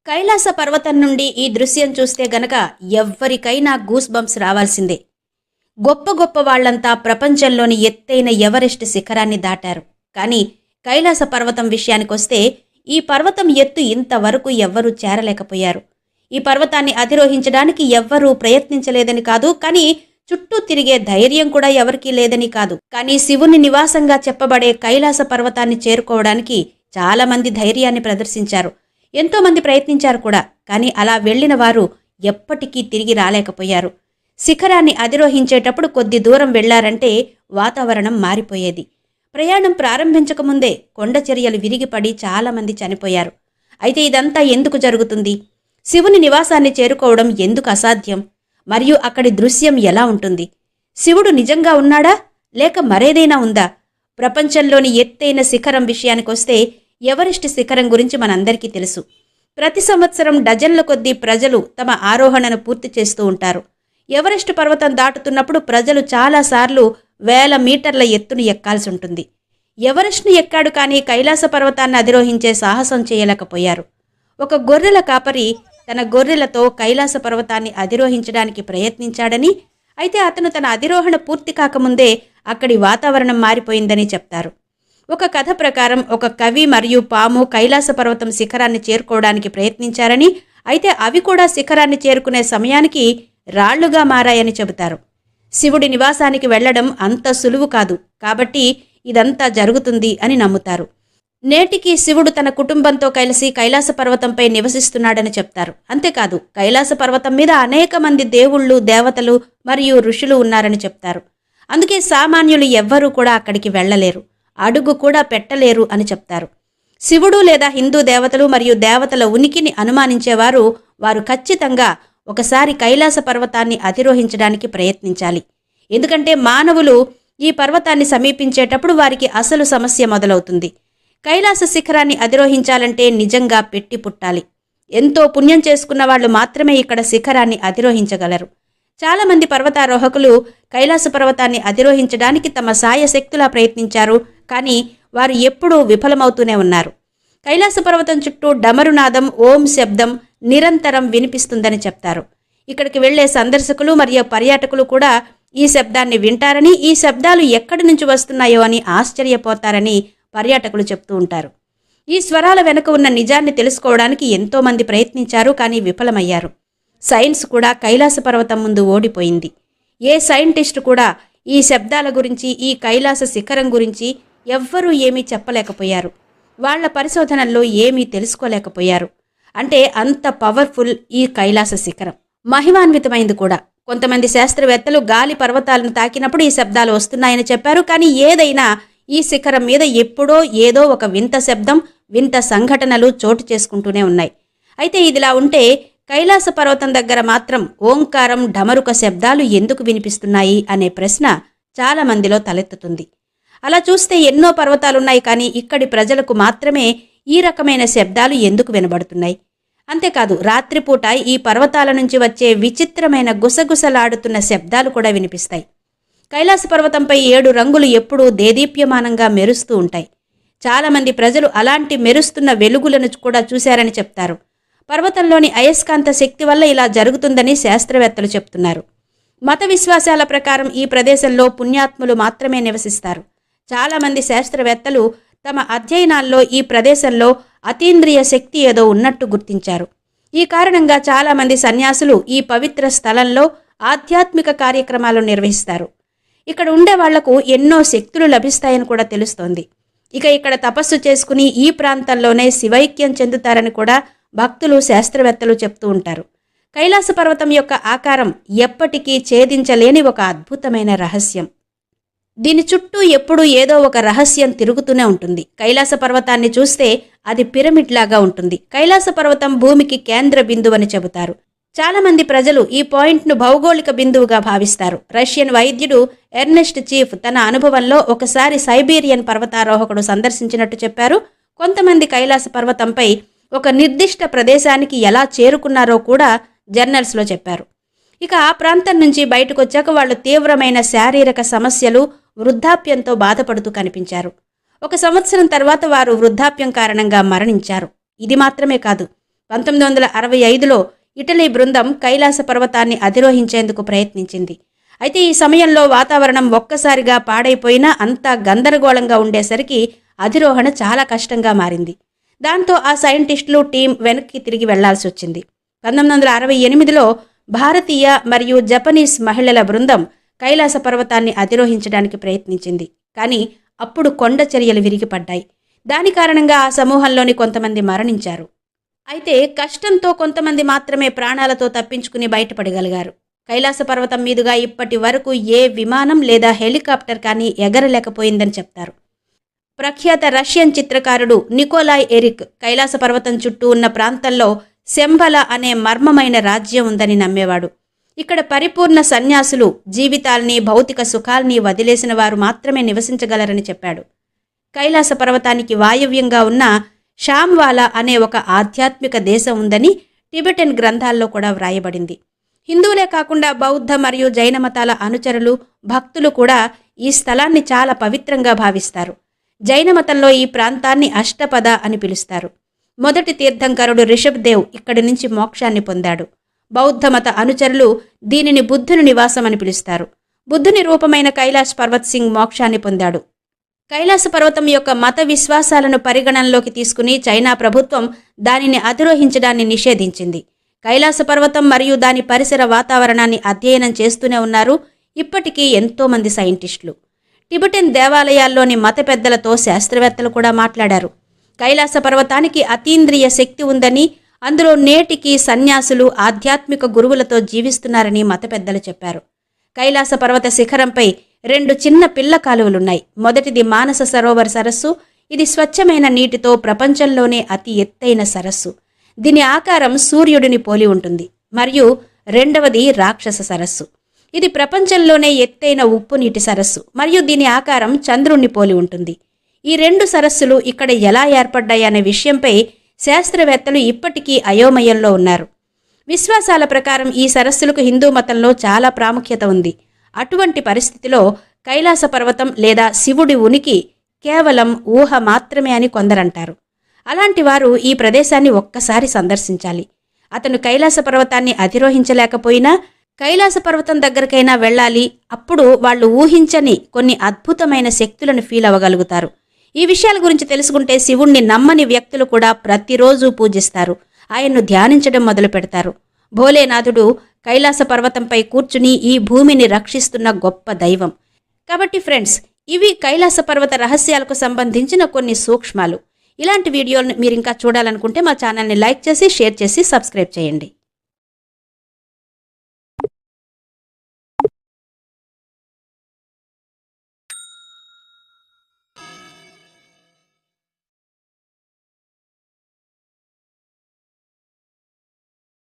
కైలాస పర్వతం నుండి ఈ దృశ్యం చూస్తే గనక ఎవ్వరికైనా గూస్ బంప్స్ రావాల్సిందే. గొప్ప గొప్ప వాళ్లంతా ప్రపంచంలోని ఎత్తైన ఎవరెస్ట్ శిఖరాన్ని దాటారు. కానీ కైలాస పర్వతం విషయానికొస్తే ఈ పర్వతం ఎత్తు ఇంతవరకు ఎవ్వరూ చేరలేకపోయారు. ఈ పర్వతాన్ని అధిరోహించడానికి ఎవ్వరూ ప్రయత్నించలేదని కాదు, కానీ చుట్టూ తిరిగే ధైర్యం కూడా ఎవరికీ లేదని కాదు. కానీ శివుని నివాసంగా చెప్పబడే కైలాస పర్వతాన్ని చేరుకోవడానికి చాలామంది ధైర్యాన్ని ప్రదర్శించారు. ఎంతోమంది ప్రయత్నించారు కూడా. కానీ అలా వెళ్లిన వారు ఎప్పటికీ తిరిగి రాలేకపోయారు. శిఖరాన్ని అధిరోహించేటప్పుడు కొద్ది దూరం వెళ్లారంటే వాతావరణం మారిపోయేది. ప్రయాణం ప్రారంభించకముందే కొండ చర్యలు విరిగిపడి చాలామంది చనిపోయారు. అయితే ఇదంతా ఎందుకు జరుగుతుంది? శివుని నివాసాన్ని చేరుకోవడం ఎందుకు అసాధ్యం? మరియు అక్కడి దృశ్యం ఎలా ఉంటుంది? శివుడు నిజంగా ఉన్నాడా, లేక మరేదైనా ఉందా? ప్రపంచంలోని ఎత్తైన శిఖరం విషయానికొస్తే ఎవరెస్ట్ శిఖరం గురించి మనందరికీ తెలుసు. ప్రతి సంవత్సరం డజన్ల కొద్దీ ప్రజలు తమ ఆరోహణను పూర్తి చేస్తూ ఉంటారు. ఎవరెస్ట్ పర్వతం దాటుతున్నప్పుడు ప్రజలు చాలాసార్లు వేల మీటర్ల ఎత్తును ఎక్కాల్సి ఉంటుంది. ఎవరెస్ట్ను ఎక్కాడు, కానీ కైలాస పర్వతాన్ని అధిరోహించే సాహసం చేయలేకపోయారు. ఒక గొర్రెల కాపరి తన గొర్రెలతో కైలాస పర్వతాన్ని అధిరోహించడానికి ప్రయత్నించాడని, అయితే అతను తన అధిరోహణ పూర్తి కాకముందే అక్కడి వాతావరణం మారిపోయిందని చెప్తారు. ఒక కథ ప్రకారం ఒక కవి మరియు పాము కైలాస పర్వతం శిఖరాన్ని చేరుకోవడానికి ప్రయత్నించారని, అయితే అవి కూడా శిఖరాన్ని చేరుకునే సమయానికి రాళ్లుగా మారాయని చెబుతారు. శివుడి నివాసానికి వెళ్లడం అంత సులువు కాదు, కాబట్టి ఇదంతా జరుగుతుంది అని నమ్ముతారు. నేటికి శివుడు తన కుటుంబంతో కలిసి కైలాస పర్వతంపై నివసిస్తున్నాడని చెప్తారు. అంతేకాదు, కైలాస పర్వతం మీద అనేక మంది దేవుళ్ళు, దేవతలు మరియు ఋషులు ఉన్నారని చెప్తారు. అందుకే సామాన్యులు ఎవ్వరూ కూడా అక్కడికి వెళ్లలేరు, అడుగు కూడా పెట్టలేరు అని చెప్తారు. శివుడు లేదా హిందూ దేవతలు మరియు దేవతల ఉనికిని అనుమానించేవారు వారు ఖచ్చితంగా ఒకసారి కైలాస పర్వతాన్ని అధిరోహించడానికి ప్రయత్నించాలి. ఎందుకంటే మానవులు ఈ పర్వతాన్ని సమీపించేటప్పుడు వారికి అసలు సమస్య మొదలవుతుంది. కైలాస శిఖరాన్ని అధిరోహించాలంటే నిజంగా పెట్టి పుట్టాలి. ఎంతో పుణ్యం చేసుకున్న వాళ్ళు మాత్రమే ఇక్కడ శిఖరాన్ని అధిరోహించగలరు. చాలామంది పర్వతారోహకులు కైలాస పర్వతాన్ని అధిరోహించడానికి తమ సాయశక్తులా ప్రయత్నించారు, కానీ వారు ఎప్పుడూ విఫలమవుతూనే ఉన్నారు. కైలాస పర్వతం చుట్టూ డమరునాదం, ఓం శబ్దం నిరంతరం వినిపిస్తుందని చెప్తారు. ఇక్కడికి వెళ్లే సందర్శకులు మరియు పర్యాటకులు కూడా ఈ శబ్దాన్ని వింటారని, ఈ శబ్దాలు ఎక్కడి నుంచి వస్తున్నాయో అని ఆశ్చర్యపోతారని పర్యాటకులు చెప్తూ ఉంటారు. ఈ స్వరాల వెనుక ఉన్న నిజాన్ని తెలుసుకోవడానికి ఎంతోమంది ప్రయత్నించారు, కానీ విఫలమయ్యారు. సైన్స్ కూడా కైలాస పర్వతం ముందు ఓడిపోయింది. ఏ సైంటిస్టు కూడా ఈ శబ్దాల గురించి, ఈ కైలాస శిఖరం గురించి ఎవ్వరూ ఏమీ చెప్పలేకపోయారు. వాళ్ల పరిశోధనల్లో ఏమీ తెలుసుకోలేకపోయారు. అంటే అంత పవర్ఫుల్ ఈ కైలాస శిఖరం. మహిమాన్వితమైంది కూడా. కొంతమంది శాస్త్రవేత్తలు గాలి పర్వతాలను తాకినప్పుడు ఈ శబ్దాలు వస్తున్నాయని చెప్పారు. కానీ ఏదైనా ఈ శిఖరం మీద ఎప్పుడో ఏదో ఒక వింత శబ్దం, వింత సంఘటనలు చోటు చేసుకుంటూనే ఉన్నాయి. అయితే ఇదిలా ఉంటే కైలాస పర్వతం దగ్గర మాత్రం ఓంకారం, ఢమరుక శబ్దాలు ఎందుకు వినిపిస్తున్నాయి అనే ప్రశ్న చాలా మందిలో తలెత్తుతుంది. అలా చూస్తే ఎన్నో పర్వతాలున్నాయి, కానీ ఇక్కడి ప్రజలకు మాత్రమే ఈ రకమైన శబ్దాలు ఎందుకు వినబడుతున్నాయి? అంతేకాదు, రాత్రిపూట ఈ పర్వతాల నుంచి వచ్చే విచిత్రమైన గుసగుసలాడుతున్న శబ్దాలు కూడా వినిపిస్తాయి. కైలాస పర్వతంపై 7 రంగులు ఎప్పుడూ దేదీప్యమానంగా మెరుస్తూ ఉంటాయి. చాలామంది ప్రజలు అలాంటి మెరుస్తున్న వెలుగులను కూడా చూశారని చెప్తారు. పర్వతంలోని అయస్కాంత శక్తి వల్ల ఇలా జరుగుతుందని శాస్త్రవేత్తలు చెప్తున్నారు. మత విశ్వాసాల ప్రకారం ఈ ప్రదేశంలో పుణ్యాత్ములు మాత్రమే నివసిస్తారు. చాలామంది శాస్త్రవేత్తలు తమ అధ్యయనాల్లో ఈ ప్రదేశంలో అతీంద్రియ శక్తి ఏదో ఉన్నట్టు గుర్తించారు. ఈ కారణంగా చాలామంది సన్యాసులు ఈ పవిత్ర స్థలంలో ఆధ్యాత్మిక కార్యక్రమాలు నిర్వహిస్తారు. ఇక్కడ ఉండే వాళ్లకు ఎన్నో శక్తులు లభిస్తాయని కూడా తెలుస్తోంది. ఇక ఇక్కడ తపస్సు చేసుకుని ఈ ప్రాంతంలోనే శివైక్యం చెందుతారని కూడా భక్తులు, శాస్త్రవేత్తలు చెప్తూ ఉంటారు. కైలాస పర్వతం యొక్క ఆకారం ఎప్పటికీ ఛేదించలేని ఒక అద్భుతమైన రహస్యం. దీని చుట్టూ ఎప్పుడూ ఏదో ఒక రహస్యం తిరుగుతూనే ఉంటుంది. కైలాస పర్వతాన్ని చూస్తే అది పిరమిడ్ లాగా ఉంటుంది. కైలాస పర్వతం భూమికి కేంద్ర బిందువు అని చెబుతారు. చాలామంది ప్రజలు ఈ పాయింట్ను భౌగోళిక బిందువుగా భావిస్తారు. రష్యన్ వైద్యుడు ఎర్నెస్ట్ చీఫ్ తన అనుభవంలో ఒకసారి సైబీరియన్ పర్వతారోహకుడు సందర్శించినట్టు చెప్పారు. కొంతమంది కైలాస పర్వతంపై ఒక నిర్దిష్ట ప్రదేశానికి ఎలా చేరుకున్నారో కూడా జర్నల్స్లో చెప్పారు. ఇక ఆ ప్రాంతం నుంచి బయటకు వచ్చాక వాళ్ళు తీవ్రమైన శారీరక సమస్యలు, వృద్ధాప్యంతో బాధపడుతూ కనిపించారు. 1 సంవత్సరం తర్వాత వారు వృద్ధాప్యం కారణంగా మరణించారు. ఇది మాత్రమే కాదు, 1965లో ఇటలీ బృందం కైలాస పర్వతాన్ని అధిరోహించేందుకు ప్రయత్నించింది. అయితే ఈ సమయంలో వాతావరణం ఒక్కసారిగా పాడైపోయినా అంతా గందరగోళంగా ఉండేసరికి అధిరోహణ చాలా కష్టంగా మారింది. దాంతో ఆ సైంటిస్టులు టీం వెనక్కి తిరిగి వెళ్లాల్సి వచ్చింది. 1968లో భారతీయ మరియు జపనీస్ మహిళల బృందం కైలాస పర్వతాన్ని అధిరోహించడానికి ప్రయత్నించింది. కానీ అప్పుడు కొండ చర్యలు విరిగిపడ్డాయి. దాని కారణంగా ఆ సమూహంలోని కొంతమంది మరణించారు. అయితే కష్టంతో కొంతమంది మాత్రమే ప్రాణాలతో తప్పించుకుని బయటపడగలిగారు. కైలాస పర్వతం మీదుగా ఇప్పటి వరకు ఏ విమానం లేదా హెలికాప్టర్ కానీ ఎగరలేకపోయిందని చెప్తారు. ప్రఖ్యాత రష్యన్ చిత్రకారుడు నికోలాయ్ ఎరిక్ కైలాస పర్వతం చుట్టూ ఉన్న ప్రాంతంలో శంబల అనే మర్మమైన రాజ్యం ఉందని నమ్మేవాడు. ఇక్కడ పరిపూర్ణ సన్యాసులు, జీవితాల్ని భౌతిక సుఖాల్ని వదిలేసిన వారు మాత్రమే నివసించగలరని చెప్పాడు. కైలాస పర్వతానికి వాయవ్యంగా ఉన్న షామ్వాలా అనే ఒక ఆధ్యాత్మిక దేశం ఉందని టిబెటన్ గ్రంథాల్లో కూడా వ్రాయబడింది. హిందువులే కాకుండా బౌద్ధ మరియు జైన మతాల అనుచరులు, భక్తులు కూడా ఈ స్థలాన్ని చాలా పవిత్రంగా భావిస్తారు. జైన మతంలో ఈ ప్రాంతాన్ని అష్టపద అని పిలుస్తారు. మొదటి తీర్థంకరుడు రిషభదేవ్ ఇక్కడి నుంచి మోక్షాన్ని పొందాడు. బౌద్ధ మత అనుచరులు దీనిని బుద్ధుని నివాసం అని పిలుస్తారు. బుద్ధుని రూపమైన కైలాష్ పర్వత్ సింగ్ మోక్షాన్ని పొందాడు. కైలాస పర్వతం యొక్క మత విశ్వాసాలను పరిగణనలోకి తీసుకుని చైనా ప్రభుత్వం దానిని అధిరోహించడాన్ని నిషేధించింది. కైలాస పర్వతం మరియు దాని పరిసర వాతావరణాన్ని అధ్యయనం చేస్తూనే ఉన్నారు ఇప్పటికీ ఎంతోమంది సైంటిస్టులు. టిబెటన్ దేవాలయాల్లోని మత పెద్దలతో శాస్త్రవేత్తలు కూడా మాట్లాడారు. కైలాస పర్వతానికి అతీంద్రియ శక్తి ఉందని, అందులో నేటికి సన్యాసులు ఆధ్యాత్మిక గురువులతో జీవిస్తున్నారని మత పెద్దలు చెప్పారు. కైలాస పర్వత శిఖరంపై 2 చిన్న పిల్ల కాలువలున్నాయి. మొదటిది మానస సరోవర్ సరస్సు. ఇది స్వచ్ఛమైన నీటితో ప్రపంచంలోనే అతి ఎత్తైన సరస్సు. దీని ఆకారం సూర్యుడిని పోలి ఉంటుంది. మరియు రెండవది రాక్షస సరస్సు. ఇది ప్రపంచంలోనే ఎత్తైన ఉప్పు నీటి సరస్సు మరియు దీని ఆకారం చంద్రుణ్ణి పోలి ఉంటుంది. ఈ 2 సరస్సులు ఇక్కడ ఎలా ఏర్పడ్డాయనే విషయంపై శాస్త్రవేత్తలు ఇప్పటికీ అయోమయంలో ఉన్నారు. విశ్వాసాల ప్రకారం ఈ సరస్సులకు హిందూ మతంలో చాలా ప్రాముఖ్యత ఉంది. అటువంటి పరిస్థితిలో కైలాస పర్వతం లేదా శివుడి ఉనికి కేవలం ఊహ మాత్రమే అని కొందరంటారు. అలాంటి వారు ఈ ప్రదేశాన్ని ఒక్కసారి సందర్శించాలి. అతను కైలాస పర్వతాన్ని అధిరోహించలేకపోయినా కైలాస పర్వతం దగ్గరకైనా వెళ్ళాలి. అప్పుడు వాళ్ళు ఊహించని కొన్ని అద్భుతమైన శక్తులను ఫీల్ అవ్వగలుగుతారు. ఈ విషయాల గురించి తెలుసుకుంటే శివుణ్ణి నమ్మని వ్యక్తులు కూడా ప్రతిరోజు పూజిస్తారు. ఆయన్ను ధ్యానించడం మొదలు పెడతారు. భోలేనాథుడు కైలాస పర్వతంపై కూర్చుని ఈ భూమిని రక్షిస్తున్న గొప్ప దైవం. కాబట్టి ఫ్రెండ్స్, ఇవి కైలాస పర్వత రహస్యాలకు సంబంధించిన కొన్ని సూక్ష్మాలు. ఇలాంటి వీడియోలను మీరు ఇంకా చూడాలనుకుంటే మా ఛానల్ని లైక్ చేసి, షేర్ చేసి, సబ్స్క్రైబ్ చేయండి.